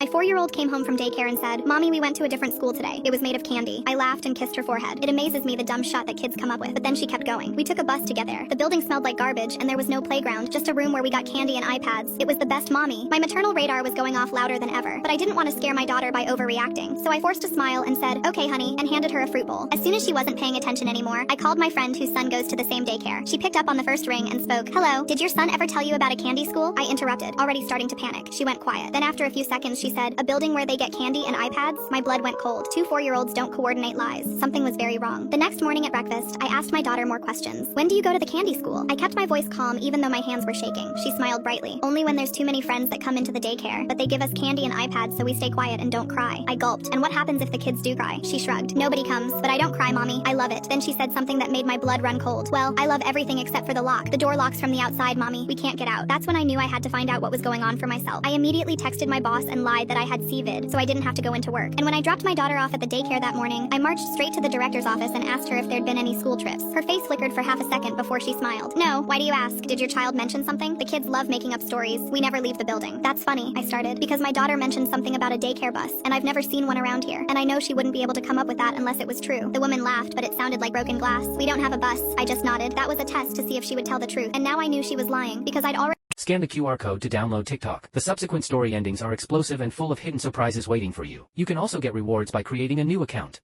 My 4-year-old came home from daycare and said, "Mommy, we went to a different school today. It was made of candy." I laughed and kissed her forehead. It amazes me the dumb shit that kids come up with. But then she kept going. We took a bus to get there. The building smelled like garbage and there was no playground, just a room where we got candy and iPads. It was the best, Mommy. My maternal radar was going off louder than ever, but I didn't want to scare my daughter by overreacting. So I forced a smile and said, "Okay, honey," and handed her a fruit bowl. As soon as she wasn't paying attention anymore, I called my friend whose son goes to the same daycare. She picked up on the first ring and spoke, "Hello, did your son ever tell you about a candy school?" I interrupted, already starting to panic. She went quiet. Then after a few seconds she said, "A building where they get candy and iPads?" My blood went cold. 2 4-year-olds don't coordinate lies. Something was very wrong. The next morning at breakfast, I asked my daughter more questions. "When do you go to the candy school?" I kept my voice calm even though my hands were shaking. She smiled brightly. "Only when there's too many friends that come into the daycare, but they give us candy and iPads so we stay quiet and don't cry." I gulped. "And what happens if the kids do cry?" She shrugged. "Nobody comes, but I don't cry, Mommy. I love it." Then she said something that made my blood run cold. "Well, I love everything except for the lock. The door locks from the outside, Mommy. We can't get out." That's when I knew I had to find out what was going on for myself. I immediately texted my boss and lied that I had CVID, so I didn't have to go into work. And when I dropped my daughter off at the daycare that morning, I marched straight to the director's office and asked her if there'd been any school trips. Her face flickered for half a second before she smiled. "No, why do you ask? Did your child mention something? The kids love making up stories. We never leave the building." "That's funny," I started, "because my daughter mentioned something about a daycare bus, and I've never seen one around here, and I know she wouldn't be able to come up with that unless it was true." The woman laughed, but it sounded like broken glass. "We don't have a bus." I just nodded. That was a test to see if she would tell the truth, and now I knew she was lying, because I'd already Scan the QR code to download TikTok. The subsequent story endings are explosive and full of hidden surprises waiting for you. You can also get rewards by creating a new account.